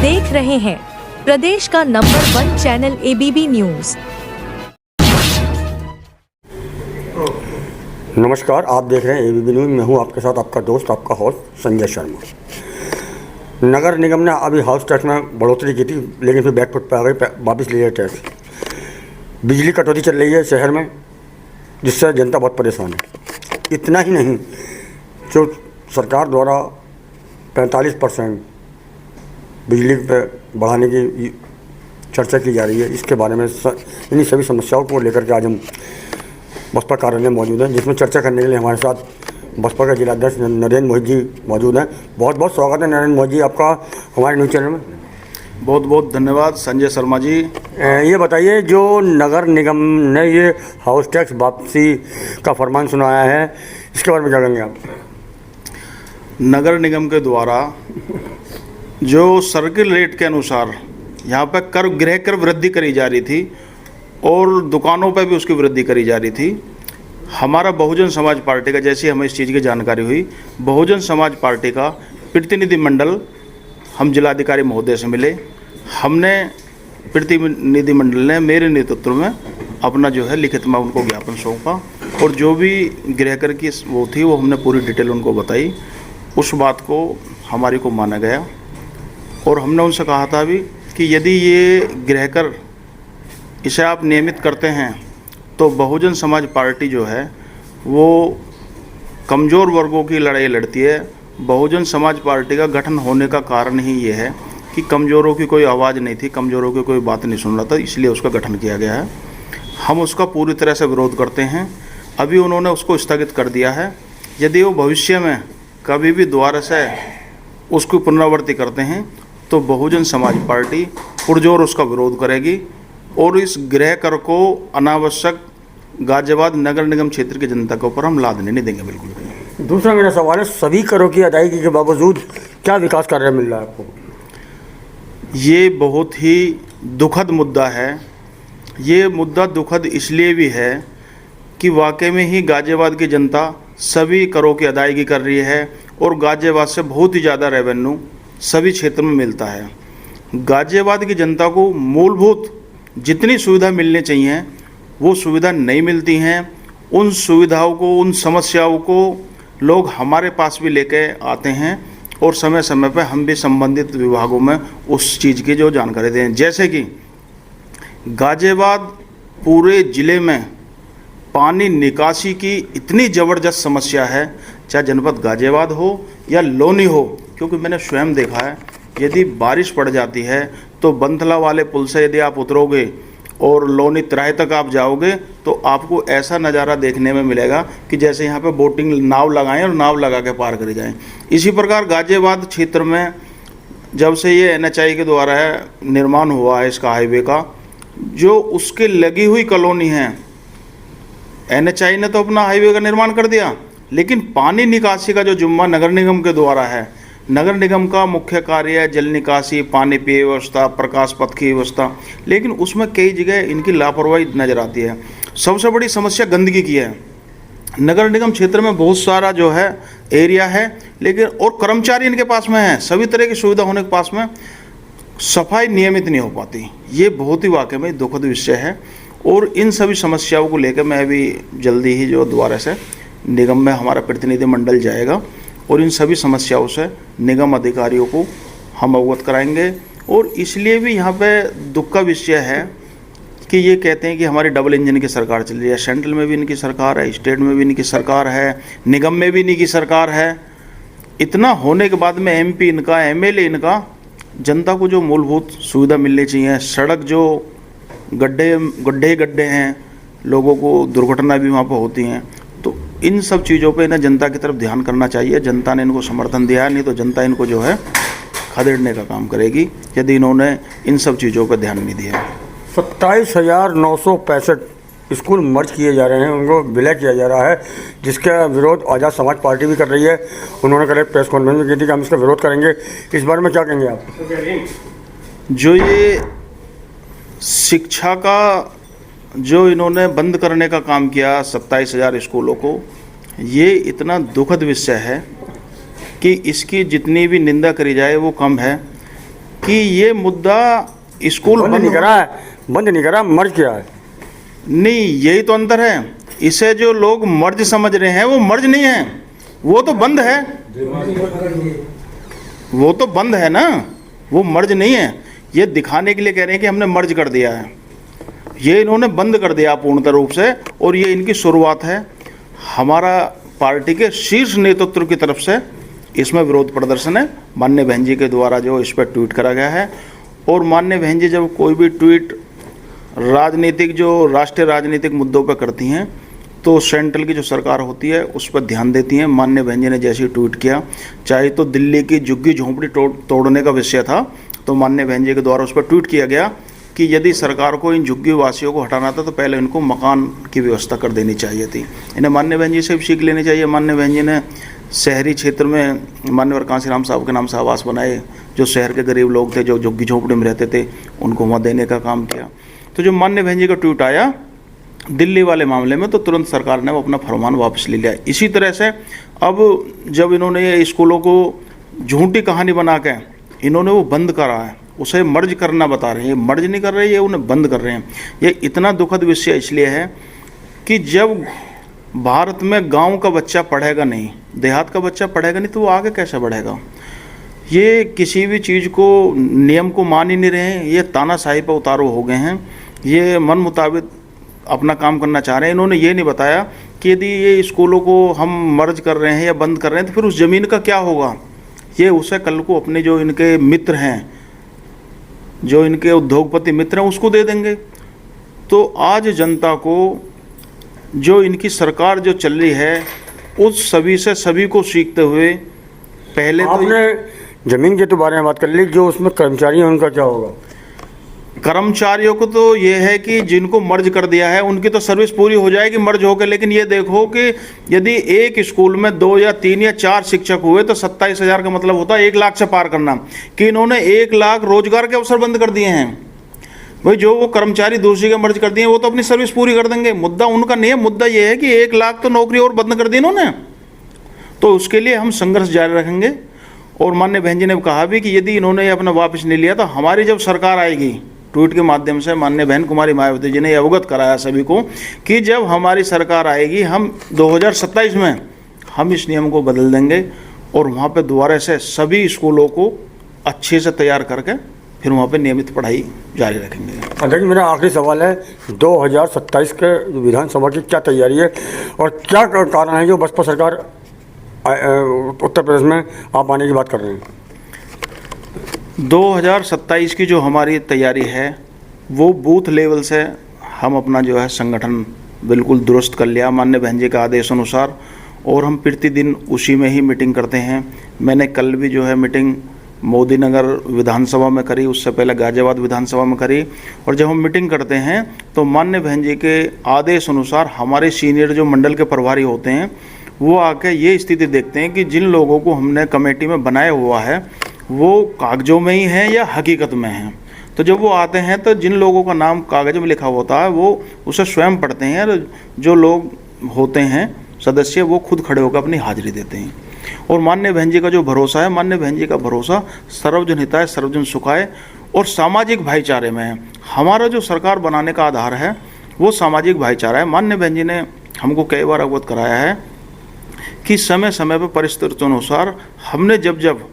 देख रहे हैं प्रदेश का नंबर 1 चैनल एबीपी न्यूज। नमस्कार, आप देख रहे हैं एबीपी न्यूज। मैं हूं आपके साथ आपका दोस्त, आपका होस्ट संजय शर्मा। नगर निगम ने अभी हाउस टैक्स में बढ़ोतरी की थी, लेकिन फिर बैकफुट पर आ गई, वापस ले लिया टैक्स। बिजली कटौती चल रही है शहर में, जिससे जनता बहुत परेशान है। इतना ही नहीं, जो सरकार द्वारा 45% बिजली पे बढ़ाने की चर्चा की जा रही है, इसके बारे में इन्हीं सभी समस्याओं को लेकर के आज हम बसपा कार्यालय में मौजूद हैं, जिसमें चर्चा करने के लिए हमारे साथ बसपा के जिलाध्यक्ष नरेंद्र मोहित जी मौजूद हैं। बहुत बहुत स्वागत है नरेंद्र मोहित जी आपका हमारे न्यूज़ चैनल में। बहुत बहुत धन्यवाद संजय शर्मा जी। ये बताइए, जो नगर निगम ने ये हाउस टैक्स वापसी का फरमान सुनाया है, इसके बारे में क्या कहेंगे आप? नगर निगम के द्वारा जो सर्किल रेट के अनुसार यहाँ पर गृह कर वृद्धि करी जा रही थी और दुकानों पर भी उसकी वृद्धि करी जा रही थी, हमारा बहुजन समाज पार्टी का, जैसे हमें इस चीज़ की जानकारी हुई, बहुजन समाज पार्टी का प्रतिनिधिमंडल हम जिलाधिकारी महोदय से मिले। हमने प्रतिनिधिमंडल ने मेरे नेतृत्व में अपना जो है लिखित में उनको ज्ञापन सौंपा और जो भी गृह कर की वो थी वो हमने पूरी डिटेल उनको बताई। उस बात को हमारी को माना गया और हमने उनसे कहा था भी कि यदि ये गृह कर इसे आप नियमित करते हैं तो बहुजन समाज पार्टी जो है वो कमज़ोर वर्गों की लड़ाई लड़ती है। बहुजन समाज पार्टी का गठन होने का कारण ही ये है कि कमज़ोरों की कोई आवाज़ नहीं थी, कमज़ोरों की कोई बात नहीं सुन रहा था, इसलिए उसका गठन किया गया है। हम उसका पूरी तरह से विरोध करते हैं। अभी उन्होंने उसको स्थगित कर दिया है। यदि वो भविष्य में कभी भी दोबारा से उसकी पुनरावृत्ति करते हैं तो बहुजन समाज पार्टी पुरजोर उसका विरोध करेगी और इस गृह कर को अनावश्यक गाजियाबाद नगर निगम क्षेत्र की जनता के ऊपर हम लादने नहीं देंगे, बिल्कुल भी। दूसरा मेरा सवाल है, सभी करों की अदायगी के बावजूद क्या विकास कार्य मिल रहा है आपको? ये बहुत ही दुखद मुद्दा है। ये मुद्दा दुखद इसलिए भी है कि वाकई में ही गाजियाबाद की जनता सभी करों की अदायगी कर रही है और गाजियाबाद से बहुत ही ज़्यादा रेवेन्यू सभी क्षेत्र में मिलता है। गाजियाबाद की जनता को मूलभूत जितनी सुविधा मिलनी चाहिए वो सुविधा नहीं मिलती हैं। उन सुविधाओं को, उन समस्याओं को लोग हमारे पास भी लेके आते हैं और समय समय पर हम भी संबंधित विभागों में उस चीज़ की जो जानकारी दें। जैसे कि गाजियाबाद पूरे ज़िले में पानी निकासी की इतनी ज़बरदस्त समस्या है, चाहे जनपद गाजियाबाद हो या लोनी हो, क्योंकि मैंने स्वयं देखा है यदि बारिश पड़ जाती है तो बंथला वाले पुल से यदि आप उतरोगे और लोनी तिराहे तक आप जाओगे तो आपको ऐसा नज़ारा देखने में मिलेगा कि जैसे यहाँ पे बोटिंग नाव लगाएं और नाव लगा के पार करी जाएं। इसी प्रकार गाजियाबाद क्षेत्र में जब से ये NHI के द्वारा निर्माण हुआ है इसका हाईवे का, जो उसके लगी हुई कॉलोनी है, NHI ने तो अपना हाईवे का निर्माण कर दिया, लेकिन पानी निकासी का जो जुम्मा नगर निगम के द्वारा है, नगर निगम का मुख्य कार्य है जल निकासी, पानी पेय व्यवस्था, प्रकाश पथ की व्यवस्था, लेकिन उसमें कई जगह इनकी लापरवाही नज़र आती है। सबसे बड़ी समस्या गंदगी की है। नगर निगम क्षेत्र में बहुत सारा जो है एरिया है, लेकिन और कर्मचारी इनके पास में है, सभी तरह की सुविधा होने के पास में सफाई नियमित नहीं हो पाती। ये बहुत ही वाकई में दुखद विषय है और इन सभी समस्याओं को लेकर मैं अभी जल्दी ही जो दोबारा से निगम में हमारा प्रतिनिधिमंडल जाएगा और इन सभी समस्याओं से निगम अधिकारियों को हम अवगत कराएंगे। और इसलिए भी यहाँ पे दुख का विषय है कि ये कहते हैं कि हमारी डबल इंजन की सरकार चल रही है। सेंट्रल में भी इनकी सरकार है, स्टेट में भी इनकी सरकार है, निगम में भी इनकी सरकार है। इतना होने के बाद में MP इनका, MLA इनका, जनता को जो मूलभूत सुविधा मिलनी चाहिए, सड़क जो गड्ढे हैं, लोगों को दुर्घटना भी वहाँ पर होती हैं, तो इन सब चीज़ों पे इन्हें जनता की तरफ ध्यान करना चाहिए। जनता ने इनको समर्थन दिया है, नहीं तो जनता इनको जो है खदेड़ने का काम करेगी यदि इन्होंने इन सब चीज़ों पर ध्यान नहीं दिया। 27,965 स्कूल मर्ज किए जा रहे हैं, उनको विलय किया जा रहा है, जिसका विरोध आज़ाद समाज पार्टी भी कर रही है। उन्होंने कल प्रेस कॉन्फ्रेंस में की थी कि हम इसका विरोध करेंगे। इस बारे में क्या कहेंगे आप? जो ये शिक्षा का जो इन्होंने बंद करने का काम किया 27,000 स्कूलों को, ये इतना दुखद विषय है कि इसकी जितनी भी निंदा करी जाए वो कम है। कि ये मुद्दा स्कूल बंद नहीं करा है, बंद नहीं करा, मर्ज किया है। नहीं, यही तो अंतर है। इसे जो लोग मर्ज समझ रहे हैं वो मर्ज नहीं है, वो तो बंद है, वो तो बंद है ना, वो मर्ज नहीं है। ये दिखाने के लिए कह रहे हैं कि हमने मर्ज कर दिया है, ये इन्होंने बंद कर दिया पूर्णतः रूप से, और ये इनकी शुरुआत है। हमारा पार्टी के शीर्ष नेतृत्व की तरफ से इसमें विरोध प्रदर्शन है। माननीय बहन जी के द्वारा जो इस पर ट्वीट करा गया है, और माननीय बहन जी जब कोई भी ट्वीट राजनीतिक जो राष्ट्रीय राजनीतिक मुद्दों पर करती हैं तो सेंट्रल की जो सरकार होती है उस पर ध्यान देती हैं। माननीय बहन जी ने जैसे ही ट्वीट किया, चाहे तो दिल्ली की झुग्गी झोंपड़ी तोड़ने का विषय था, तो माननीय बहन जी के द्वारा उस पर ट्वीट किया गया कि यदि सरकार को इन झुग्गी वासियों को हटाना था तो पहले इनको मकान की व्यवस्था कर देनी चाहिए थी। इन्हें माननीय बहन जी से भी सीख लेनी चाहिए। माननीय बहन जी ने शहरी क्षेत्र में मान्यवर कांसीराम साहब के नाम से आवास बनाए, जो शहर के गरीब लोग थे, जो झुग्गी झोंपड़ी में रहते थे, उनको वहाँ देने का काम किया। तो जो माननीय बहन जी का ट्वीट आया दिल्ली वाले मामले में, तो तुरंत सरकार ने वो अपना फरमान वापस ले लिया। इसी तरह से अब जब इन्होंने ये स्कूलों को झूठी कहानी बना के इन्होंने वो बंद करा है, उसे मर्ज करना बता रहे हैं। ये मर्ज नहीं कर रहे, ये उन्हें बंद कर रहे हैं। ये इतना दुखद विषय इसलिए है कि जब भारत में गांव का बच्चा पढ़ेगा नहीं, देहात का बच्चा पढ़ेगा नहीं, तो वो आगे कैसे बढ़ेगा। ये किसी भी चीज़ को नियम को मान ही नहीं रहे हैं, ये तानाशाही पर उतारू हो गए हैं, ये मन मुताबिक अपना काम करना चाह रहे हैं। इन्होंने ये नहीं बताया कि यदि ये स्कूलों को हम मर्ज कर रहे हैं या बंद कर रहे हैं तो फिर उस ज़मीन का क्या होगा। ये उसे कल को अपने जो इनके मित्र हैं, जो इनके उद्योगपति मित्र हैं, उसको दे देंगे। तो आज जनता को जो इनकी सरकार जो चल रही है उस सभी से सभी को सीखते हुए पहले आपने जमीन के तो बारे में बात कर ली, जो उसमें कर्मचारी हैं उनका क्या होगा। कर्मचारियों को तो ये है कि जिनको मर्ज कर दिया है उनकी तो सर्विस पूरी हो जाएगी मर्ज होकर, लेकिन ये देखो कि यदि एक स्कूल में 2 या 3 या 4 शिक्षक हुए तो 27,000 का मतलब होता है 1 लाख से पार करना, कि इन्होंने 1 लाख रोजगार के अवसर बंद कर दिए हैं। भाई जो वो कर्मचारी दूसरी का मर्ज कर दिए वो तो अपनी सर्विस पूरी कर देंगे, मुद्दा उनका नहीं है। मुद्दा ये है कि 1 लाख तो नौकरी और बंद कर दी इन्होंने, तो उसके लिए हम संघर्ष जारी रखेंगे। और माननीय बहन जी ने कहा भी कि यदि इन्होंने अपना वापस नहीं लिया तो हमारी जब सरकार आएगी, ट्वीट के माध्यम से माननीय बहन कुमारी मायावती जी ने अवगत कराया सभी को कि जब हमारी सरकार आएगी हम 2027 में हम इस नियम को बदल देंगे और वहाँ पे दोबारा से सभी स्कूलों को अच्छे से तैयार करके फिर वहाँ पे नियमित पढ़ाई जारी रखेंगे। अध्यक्ष, मेरा आखिरी सवाल है, 2027 के विधानसभा की क्या तैयारी है और क्या कारण है जो बसपा सरकार उत्तर प्रदेश में आप आने की बात कर रहे हैं। 2027 की जो हमारी तैयारी है वो बूथ लेवल से हम अपना जो है संगठन बिल्कुल दुरुस्त कर लिया माननीय बहन जी का आदेश अनुसार, और हम प्रतिदिन उसी में ही मीटिंग करते हैं। मैंने कल भी जो है मीटिंग मोदी नगर विधानसभा में करी, उससे पहले गाजियाबाद विधानसभा में करी। और जब हम मीटिंग करते हैं तो माननीय बहन जी के आदेश अनुसार हमारे सीनियर जो मंडल के प्रभारी होते हैं वो आके ये स्थिति देखते हैं कि जिन लोगों को हमने कमेटी में बनाया हुआ है वो कागजों में ही हैं या हकीकत में हैं। तो जब वो आते हैं तो जिन लोगों का नाम कागज में लिखा होता है वो उसे स्वयं पढ़ते हैं, और जो लोग होते हैं सदस्य वो खुद खड़े होकर अपनी हाजिरी देते हैं। और माननीय बहन जी का जो भरोसा है, माननीय बहन जी का भरोसा सर्वजन हिताय सर्वजन सुखाय और सामाजिक भाईचारे में है। हमारा जो सरकार बनाने का आधार है वो सामाजिक भाईचारा है। माननीय बहन जी ने हमको कई बार अवगत कराया है कि समय समय पर परिस्थितियों अनुसार हमने जब जब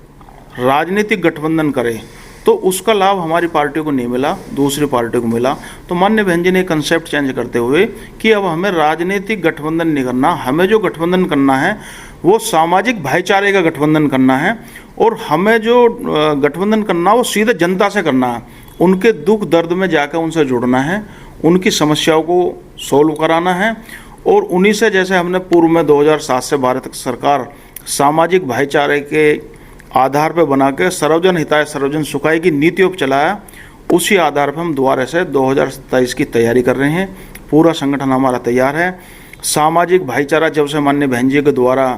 राजनीतिक गठबंधन करे तो उसका लाभ हमारी पार्टी को नहीं मिला, दूसरी पार्टी को मिला। तो माननीय बहन जी ने कंसेप्ट चेंज करते हुए कि अब हमें राजनीतिक गठबंधन नहीं करना, हमें जो गठबंधन करना है वो सामाजिक भाईचारे का गठबंधन करना है, और हमें जो गठबंधन करना वो सीधे जनता से करना है। उनके दुख दर्द में जाकर उनसे जुड़ना है, उनकी समस्याओं को सोल्व कराना है। और उन्हीं से जैसे हमने पूर्व में 2007 से भारत सरकार सामाजिक भाईचारे के आधार पर बना के सर्वजन हिताय सर्वजन सुखाय की नीतियों पर चलाया, उसी आधार पर हम दोबारा से 2027 की तैयारी कर रहे हैं। पूरा संगठन हमारा तैयार है। सामाजिक भाईचारा जब से माननीय बहन जी के द्वारा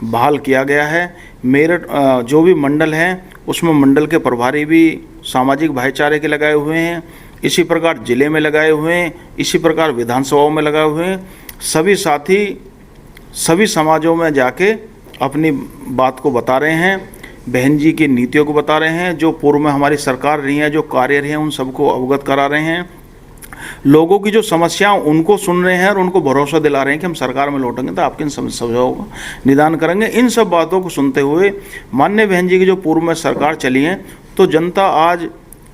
बहाल किया गया है, मेरठ जो भी मंडल हैं उसमें मंडल के प्रभारी भी सामाजिक भाईचारे के लगाए हुए हैं, इसी प्रकार जिले में लगाए हुए हैं, इसी प्रकार विधानसभाओं में लगाए हुए हैं। सभी साथी सभी समाजों में जाके अपनी बात को बता रहे हैं। बहन जी की नीतियों को बता रहे हैं, जो पूर्व में हमारी सरकार रही है, जो कार्य रहे हैं, उन सबको अवगत करा रहे हैं। लोगों की जो समस्याएं उनको सुन रहे हैं और उनको भरोसा दिला रहे हैं कि हम सरकार में लौटेंगे तो आपकी इन समस्याओं का निदान करेंगे। इन सब बातों को सुनते हुए माननीय बहन जी की जो पूर्व में सरकार चली है, तो जनता आज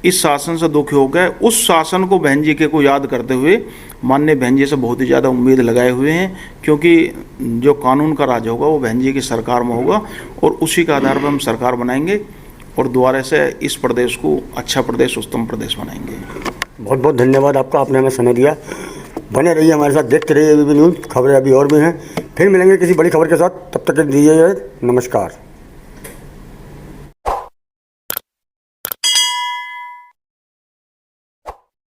इस शासन से दुखी हो गए। उस शासन को बहन जी के को याद करते हुए माननीय बहन जी से बहुत ही ज़्यादा उम्मीद लगाए हुए हैं, क्योंकि जो कानून का राज होगा वो बहन जी की सरकार में होगा और उसी के आधार पर हम सरकार बनाएंगे और दोबारा से इस प्रदेश को अच्छा प्रदेश, उत्तम प्रदेश बनाएंगे। बहुत बहुत धन्यवाद आपका, आपने हमें समय दिया। बने रहिए हमारे साथ, देखते रहिए एबीपी न्यूज़। खबरें अभी और भी हैं, फिर मिलेंगे किसी बड़ी खबर के साथ। तब तक दीजिए नमस्कार।